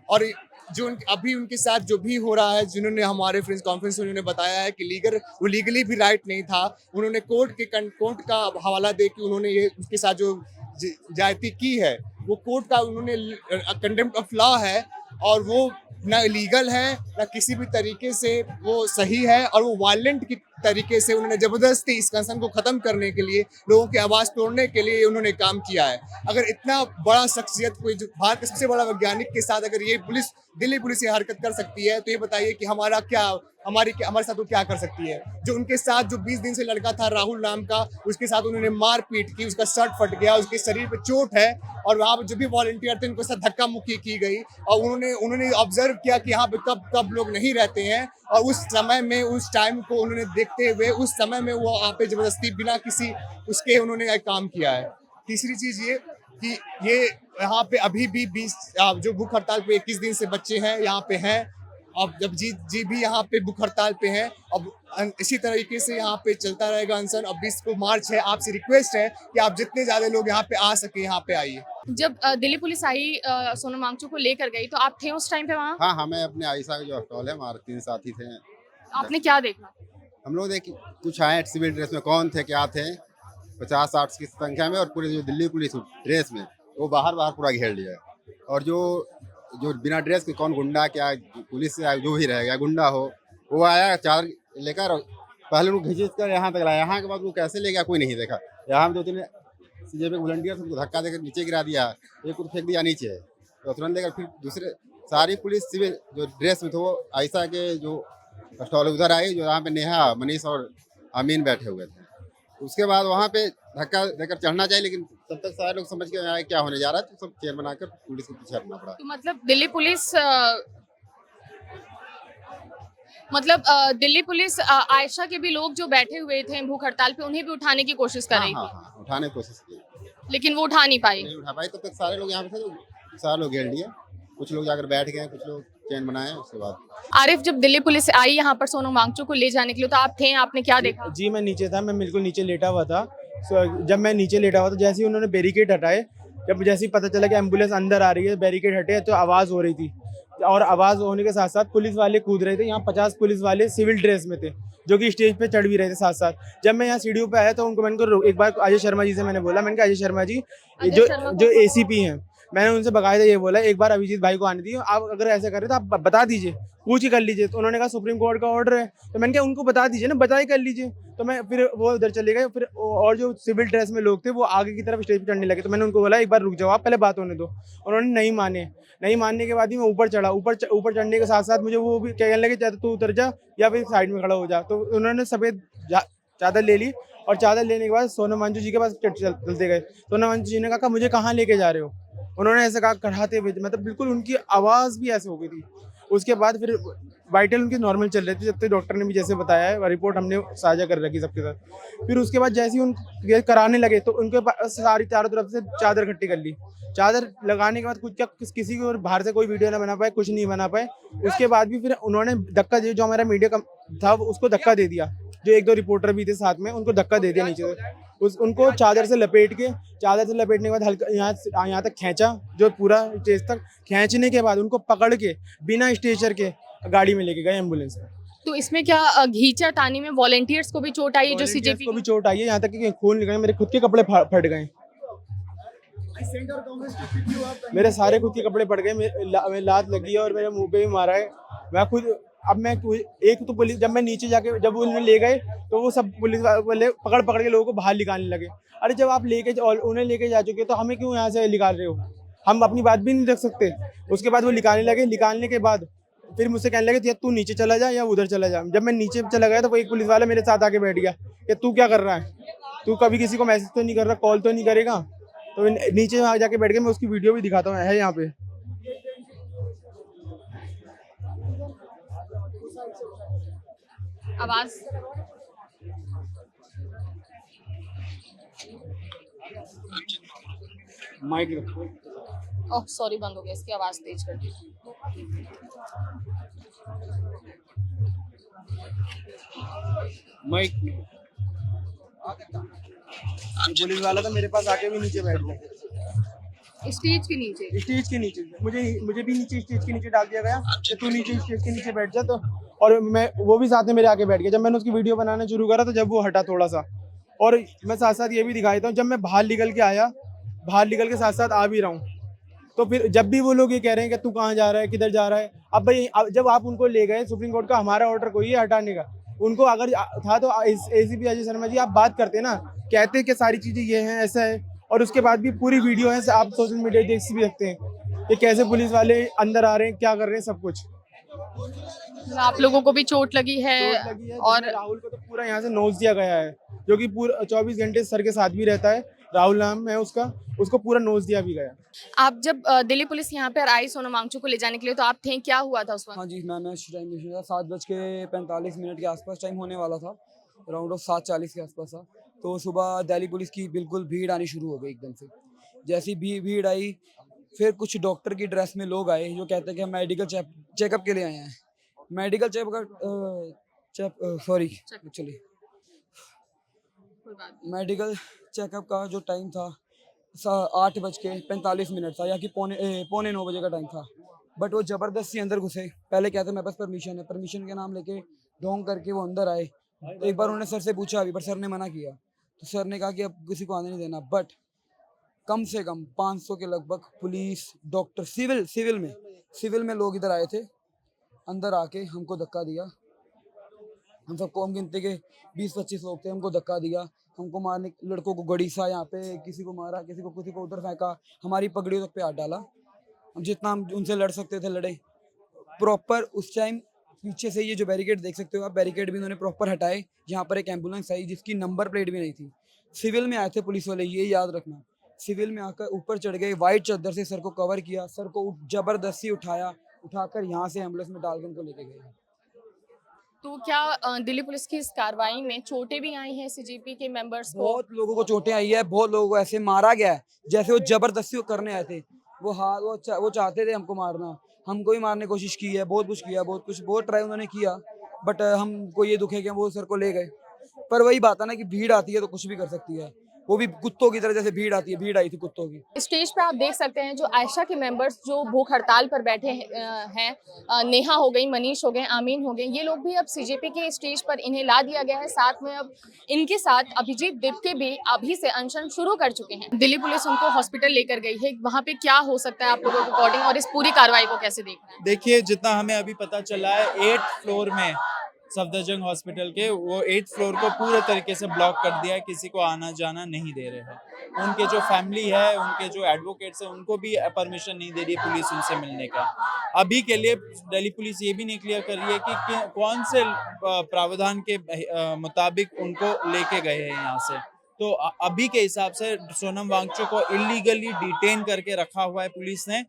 और जो अभी उनके साथ जो भी हो रहा है, जिन्होंने हमारे प्रेस कॉन्फ्रेंस में उन्होंने बताया है कि वो लीगली भी राइट नहीं था। उन्होंने कोर्ट का हवाला दे के उन्होंने ये उसके साथ जो ज्यादती की है, वो कोर्ट का उन्होंने कंडेम्प्ट ऑफ लॉ है, और वो ना इलीगल है, ना किसी भी तरीके से वो सही है, और वो वायलेंट की तरीके से उन्होंने जबरदस्ती इस कंसर्न को खत्म करने के लिए, लोगों की आवाज़ तोड़ने के लिए उन्होंने काम किया है। अगर इतना बड़ा शख्सियत, कोई जो भारत का सबसे बड़ा वैज्ञानिक के साथ अगर ये दिल्ली पुलिस ये हरकत कर सकती है, तो ये बताइए कि हमारे साथ वो क्या कर सकती है। जो उनके साथ जो 20 दिन से लड़का था राहुल नाम का, उसके साथ उन्होंने मारपीट की, उसका शर्ट फट गया, उसके शरीर पे चोट है, और वहाँ पे जो भी वॉलंटियर थे उनके साथ धक्का मुक्की की गई, और उन्होंने ऑब्जर्व किया कि यहाँ पे कब लोग नहीं रहते हैं, और उस समय में उस टाइम को उन्होंने देखते हुए उस समय में वो वहाँ पे जबरदस्ती बिना किसी उसके उन्होंने एक काम किया है। तीसरी चीज ये कि ये यहाँ पे अभी भी 20 जो भूख हड़ताल पे 21 दिन से बच्चे हैं यहाँ पे हैं, अब जब जी भी यहाँ पे भूख हड़ताल पे हैं, अब इसी तरीके से यहाँ पे चलता रहेगा अनशन। अब 20 को मार्च है, आपसे रिक्वेस्ट है कि आप जितने ज्यादा लोग यहाँ पे आ सके यहाँ पे आइए। जब दिल्ली पुलिस आई सोनम वांगचुक को लेकर गई तो आप थे उस टाइम पे वहाँ? हाँ, हमें अपने आयशा का जो स्टॉल है, हमारे 3 साथी थे। आपने क्या देखा? हम लोग देखे कुछ आए सिविल ड्रेस में, कौन थे क्या थे, 50-60 की संख्या में, और पूरे जो दिल्ली पुलिस ड्रेस में वो बाहर पूरा घेर लिया है। और जो बिना ड्रेस के कौन गुंडा क्या पुलिस से जो भी रहेगा गुंडा हो, वो आया चादर लेकर, पहले उनको घिंच कर यहाँ तक लाया, यहाँ के बाद वो कैसे ले गया कोई नहीं देखा। यहाँ 2-3 सीजे पे वॉलंटियर उनको धक्का देकर नीचे गिरा दिया, एक को फेंक दिया नीचे, तो तुरंत लेकर फिर दूसरे सारी पुलिस सिविल जो ड्रेस में थे वो आयशा के जो स्टॉल उधर आई, जो यहाँ पे नेहा, मनीष और अमीन बैठे हुए थे। उसके बाद वहाँ पे धक्का देकर चढ़ना चाहिए, लेकिन तब तक सारे लोग समझ के आए क्या होने जा रहा है, तो सब चेयर बनाकर पुलिस को पीछे हटना पड़ा। तो मतलब दिल्ली पुलिस आयशा के भी लोग जो बैठे हुए थे भूख हड़ताल पे उन्हें भी उठाने की कोशिश कर रही थी। हाँ, उठाने की कोशिश की, लेकिन वो उठा नहीं पाई। नहीं उठा पाई। तब तक सारे लोग यहाँ पे थे, तो सारे लोग घेर लिए, कुछ लोग जाकर बैठ गए, कुछ लोग चैन बनाए। उसके बाद आरिफ, जब दिल्ली पुलिस आई यहाँ पर सोनम वांगचुक को ले जाने के लिए, तो आप थे, आपने क्या देखा? जी मैं नीचे था, मैं बिल्कुल नीचे लेटा हुआ था। जब मैं नीचे लेटा हुआ था, जैसे ही उन्होंने बैरिकेड हटाए, जैसे ही पता चला कि एम्बुलेंस अंदर आ रही है, बैरिकेड हटे, तो आवाज़ हो रही थी, और आवाज़ होने के साथ साथ पुलिस वाले कूद रहे थे। यहाँ 50 पुलिस वाले सिविल ड्रेस में थे, जो कि स्टेज पे चढ़ भी रहे थे साथ साथ। जब मैं यहाँ सीढ़ियों पे आया तो मैंने एक बार अजय शर्मा जी से मैंने बोला, मैंने कहा अजय शर्मा जी जो ACP हैं, मैंने उनसे बकायदा ये बोला एक बार अभिजीत भाई को आने दिए, आप अगर ऐसा करें तो आप बता दीजिए, पूछ ही कर लीजिए। तो उन्होंने कहा सुप्रीम कोर्ट का ऑर्डर है, तो मैंने कहा उनको बता दीजिए ना, बता ही कर लीजिए। तो मैं फिर वो उधर चले गए, फिर और जो सिविल ड्रेस में लोग थे वो आगे की तरफ स्टेज पर चढ़ने लगे। तो मैंने उनको बोला एक बार रुक जाओ, आप पहले बात होने दो। उन्होंने नहीं मानने के बाद ही मैं ऊपर चढ़ा। ऊपर चढ़ने के साथ साथ मुझे वो भी कहने लगे चाहे तू उतर जा या फिर साइड में खड़ा हो जा। तो उन्होंने सफ़ेद चादर ले ली, और चादर लेने के बाद सोनम वांगचुक जी के पास चलते गए। सोनम वांगचुक जी ने कहा मुझे कहाँ लेके जा रहे हो, उन्होंने ऐसे कहा कढ़ाते हुए, मतलब बिल्कुल उनकी आवाज़ भी ऐसे हो गई थी। उसके बाद फिर वाइटल उनके नॉर्मल चल रहे थे, जब तक डॉक्टर ने भी जैसे बताया है, रिपोर्ट हमने साझा कर रखी सबके साथ। फिर उसके बाद जैसे ही उन कराने लगे तो उनके पास सारी चारों तरफ से चादर इकट्ठी कर ली। चादर लगाने के बाद किसी को बाहर से कोई वीडियो ना बना पाए, कुछ नहीं बना पाए। उसके बाद भी फिर उन्होंने धक्का दिया, जो हमारा मीडिया था उसको धक्का दे दिया, जो 1-2 रिपोर्टर भी थे साथ में, उनको धक्का दे दिया नीचे से। उनको चादर से लपेटने के बाद हल्का यहाँ तक खींचा, जो पूरा स्टेज तक खींचने के बाद उनको पकड़ के बिना स्ट्रेचर के गाड़ी में लेके गए एम्बुलेंस में। तो इसमें क्या घींचा तानी में वॉलंटियर्स को भी चोट आई है? जो CJP को भी चोट आई है, यहाँ तक कि खून निकले, मेरे खुद के कपड़े फट गए, मेरे सारे खुद के कपड़े फट गए, लात लगी है और मेरे मुंह पे भी मारा है। मैं खुद एक तो पुलिस, जब मैं नीचे जाके जब उन्हें ले गए तो वो सब पुलिस वाले पकड़ के लोगों को बाहर निकालने लगे। अरे जब आप उन्हें लेके जा चुके तो हमें क्यों यहाँ से निकाल रहे हो? हम अपनी बात भी नहीं रख सकते। उसके बाद वो निकालने लगे, निकालने के बाद फिर मुझसे कहने लगे तू नीचे चला जा या उधर चला जा। जब मैं नीचे चला गया तो वो एक पुलिस वाला मेरे साथ आके बैठ गया कि तू क्या कर रहा है, तू कभी किसी को मैसेज तो नहीं कर रहा, कॉल तो नहीं करेगा। तो नीचे जाके बैठ गए, मैं उसकी वीडियो भी दिखाता हूँ, है यहाँ पे। आवाज माइक ओह सॉरी, बंद हो गया, इसकी आवाज तेज कर दी। माइक पुलिस वाला था मेरे पास आके भी नीचे बैठ गया, स्टेज के नीचे मुझे भी नीचे स्टेज के नीचे डाल दिया गया कि तू नीचे स्टेज के नीचे बैठ जा। तो और वो भी साथ में मेरे आके बैठ गया। जब मैंने उसकी वीडियो बनाना शुरू करा तो जब वो हटा थोड़ा सा, और मैं साथ साथ ये भी दिखा देता हूँ, जब मैं बाहर निकल के साथ साथ आ भी रहा हूँ, तो फिर जब भी वो लोग ये कह रहे हैं कि तू कहाँ जा रहा है, किधर जा रहा है। अब भाई जब आप उनको ले गए, सुप्रीम कोर्ट का हमारा ऑर्डर कोई है हटाने का, उनको अगर था तो ACP अजय शर्मा जी आप बात करते ना, कहते कि सारी चीज़ें ये हैं, ऐसा है, और उसके बाद भी पूरी वीडियो है, आप सोशल मीडिया देख भी सकते हैं कि कैसे पुलिस वाले अंदर आ रहे हैं, क्या कर रहे हैं, सब कुछ। आप लोगों को भी चोट लगी है और राहुल को तो पूरा यहाँ से नोच दिया गया है, जो कि पूरा 24 घंटे सर के साथ भी रहता है। राहुल नाम है उसका, उसको पूरा नोच दिया भी गया। आप जब दिल्ली पुलिस यहाँ पर आई सोनम वांगचुक को ले जाने के लिए, तो आप थे, क्या हुआ था उस वक्त? हाँ जी, मैं टाइम 7:45 के आसपास टाइम होने वाला था, अराउंड 7:40 के आसपास था। तो सुबह दिल्ली पुलिस की बिल्कुल भीड़ आनी शुरू हो गई एकदम से। जैसी भीड़ आई, फिर कुछ डॉक्टर की ड्रेस में लोग आए जो कहते हैं कि हम मेडिकल चेकअप के लिए आए हैं। मेडिकल मेडिकल चेकअप का जो टाइम था 8:45 था, या कि पौने 9 बजे का टाइम था। बट वो ज़बरदस्ती अंदर घुसे। पहले कहते मेरे पास परमिशन के नाम लेके ढोंग करके वो अंदर आए। तो एक बार उन्होंने सर से पूछा भी, पर सर ने मना किया। तो सर ने कहा कि अब किसी को आने नहीं देना। बट कम से कम 500 के लगभग पुलिस, डॉक्टर, सिविल में लोग इधर आए थे। अंदर आके हमको धक्का दिया। हम सबको, हम गिनते के 20-25 लोग थे, हमको धक्का दिया। हमको मारने, लड़कों को गड़ी सा यहाँ पे, किसी को मारा, किसी को उधर फेंका, हमारी पगड़ियों तक पे हाथ डाला। हम जितना हम उनसे लड़ सकते थे लड़े। प्रॉपर उस टाइम पीछे से ये जो बैरिकेड देख सकते हो आप, बैरिकेड भी उन्होंने प्रॉपर हटाए। यहाँ पर एक एम्बुलेंस आई जिसकी नंबर प्लेट भी नहीं थी। सिविल में आए थे पुलिस वाले, ये याद रखना। सिविल में आकर ऊपर चढ़ गए, वाइट चादर से सर को कवर किया, सर को जबरदस्ती उठाकर यहाँ से एम्बुलेंस में डालकर उनको लेके गए। तो क्या दिल्ली पुलिस की इस कार्रवाई में चोटें भी आई हैं सीजेपी के मेंबर्स को? बहुत लोगों को चोटें आई है, बहुत लोगों को ऐसे मारा गया है जैसे वो जबरदस्ती करने आए थे। वो चाहते थे हमको मारना, हमको ही मारने की कोशिश की है, बहुत ट्राई उन्होंने किया। बट हमको ये दुख है कि वो सर को ले गए। पर वही बात है ना कि भीड़ आती है तो कुछ भी कर सकती है। वो भी कुत्तों की तरह, जैसे भीड़ आती है, भीड़ आई थी कुत्तों की। स्टेज पे आप देख सकते हैं जो आयशा के मेंबर्स जो भूख हड़ताल पर बैठे हैं, नेहा हो गई, मनीष हो गए, आमीन हो गए, ये लोग भी अब सीजेपी के स्टेज पर इन्हें ला दिया गया है। साथ में अब इनके साथ अभिजीत दिप्ते भी अभी से अनशन शुरू कर चुके हैं। दिल्ली पुलिस उनको हॉस्पिटल लेकर गई है, वहाँ पे क्या हो सकता है आप लोगों के अकॉर्डिंग, और इस पूरी कार्रवाई को कैसे देख रहे हैं? देखिए, जितना हमें अभी पता चला है, 8th फ्लोर में सफदरजंग हॉस्पिटल के, वो 8th फ्लोर को पूरे तरीके से ब्लॉक कर दिया है, किसी को आना जाना नहीं दे रहे हैं। उनके जो फैमिली है, उनके जो एडवोकेट्स हैं, उनको भी परमिशन नहीं दे रही है पुलिस उनसे मिलने का। अभी के लिए दिल्ली पुलिस ये भी नहीं क्लियर कर रही है कि कौन से प्रावधान के मुताबिक उनको लेके गए हैं यहाँ से। तो अभी के हिसाब से सोनम वांगचुक को इलीगली डिटेन करके रखा हुआ है पुलिस ने।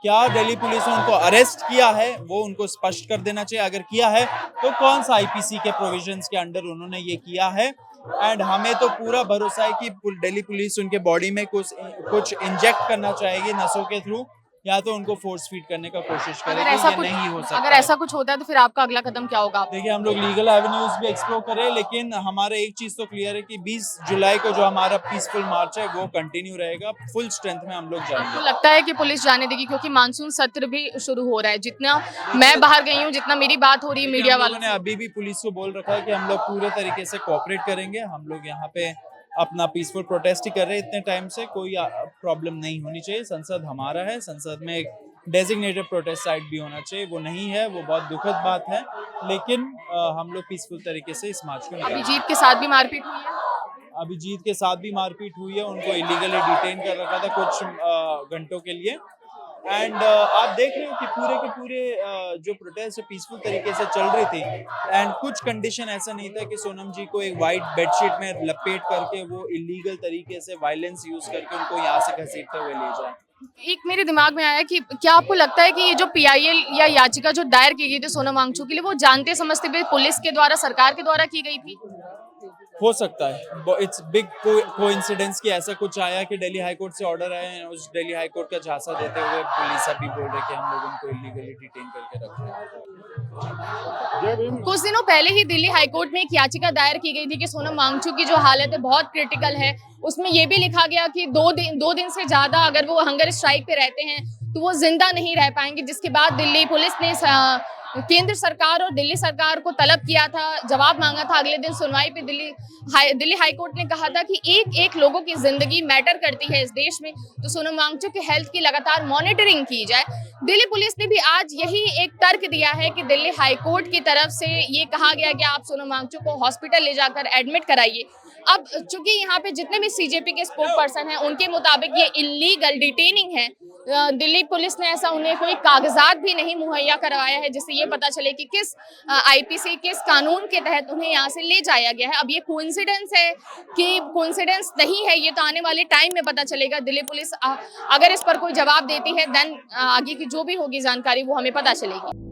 क्या दिल्ली पुलिस ने उनको अरेस्ट किया है वो उनको स्पष्ट कर देना चाहिए। अगर किया है तो कौन सा आईपीसी के प्रोविजंस के अंडर उन्होंने ये किया है। एंड हमें तो पूरा भरोसा है कि दिल्ली पुलिस उनके बॉडी में कुछ इंजेक्ट करना चाहेगी नसों के थ्रू, या तो उनको फोर्स फीड करने का कोशिश करेगी। नहीं हो सकता। अगर ऐसा कुछ होता है तो फिर आपका अगला कदम क्या होगा? देखिए, हम लोग लीगल एवेन्यूज भी एक्सप्लोर करें, लेकिन हमारा एक चीज तो क्लियर है कि 20 जुलाई को जो हमारा पीसफुल मार्च है वो कंटिन्यू रहेगा। फुल स्ट्रेंथ में हम लोग जाएंगे। तो लगता है कि पुलिस जाने देगी, क्योंकि मानसून सत्र भी शुरू हो रहा है। जितना मैं बाहर गई हूँ, जितना मेरी बात हो रही है मीडिया वालों ने, अभी भी पुलिस को बोल रखा है कि हम लोग पूरे तरीके से कोऑपरेट करेंगे। हम लोग यहाँ पे अपना पीसफुल प्रोटेस्ट ही कर रहे हैं इतने टाइम से, कोई प्रॉब्लम नहीं होनी चाहिए। संसद हमारा है, संसद में एक डेजिग्नेटेड प्रोटेस्ट साइट भी होना चाहिए, वो नहीं है, वो बहुत दुखद बात है। लेकिन हम लोग पीसफुल तरीके से इस मार्च को अभिजीत के साथ भी मारपीट हुई है। अभिजीत के साथ भी मारपीट हुई है, उनको इलीगली डिटेन कर रखा था कुछ घंटों के लिए। एंड आप देख रहे हो कि पूरे के पूरे जो प्रोटेस्ट पीसफुल तरीके से चल रही थी। एंड कुछ कंडीशन ऐसा नहीं था कि सोनम जी को एक वाइट बेडशीट में लपेट करके वो इलीगल तरीके से वायलेंस यूज करके उनको यहाँ से घसीटते हुए ले जाए। एक मेरे दिमाग में आया कि क्या आपको लगता है कि ये जो पीआईएल या याचिका जो दायर की गई थी सोनम वांगचुक के लिए, वो जानते समझते हुए पुलिस के द्वारा, सरकार के द्वारा की गई थी? हो सकता है। इट्स बिग कोइंसिडेंस कि ऐसा कुछ आया कि दिल्ली हाई कोर्ट से ऑर्डर आए हैं। उस दिल्ली हाई कोर्ट का झांसा देते हुए पुलिस अभी बोल रहे कि हम लोग उनको इलीगली डिटेन करके रख रहे हैं। कुछ दिनों पहले ही दिल्ली हाई कोर्ट में एक याचिका दायर की गई थी कि सोनम वांगचुक की जो हालत है बहुत क्रिटिकल है। उसमें ये भी लिखा गया कि दो दिन से ज्यादा अगर वो हंगर स्ट्राइक पे रहते हैं तो वो जिंदा नहीं रह पाएंगे। जिसके बाद दिल्ली पुलिस ने केंद्र सरकार और दिल्ली सरकार को तलब किया था, जवाब मांगा था। अगले दिन सुनवाई पे दिल्ली हाई कोर्ट ने कहा था कि एक लोगों की जिंदगी मैटर करती है इस देश में, तो सोनम वांगचुक की हेल्थ की लगातार मॉनिटरिंग की जाए। दिल्ली पुलिस ने भी आज यही एक तर्क दिया है कि दिल्ली हाई कोर्ट की तरफ से ये कहा गया कि आप सोनम वांगचुक को हॉस्पिटल ले जाकर एडमिट कराइए। अब चूंकि यहाँ पे जितने भी सीजेपी के स्पोक पर्सन हैं उनके मुताबिक ये इलीगल डिटेनिंग है। दिल्ली पुलिस ने ऐसा उन्हें कोई कागजात भी नहीं मुहैया करवाया है जिससे ये पता चले कि किस आईपीसी किस कानून के तहत उन्हें यहाँ से ले जाया गया है। अब ये कोइंसिडेंस है कि कोइंसिडेंस नहीं है, ये तो आने वाले टाइम में पता चलेगा। दिल्ली पुलिस अगर इस पर कोई जवाब देती है देन आगे की जो भी होगी जानकारी वो हमें पता चलेगी।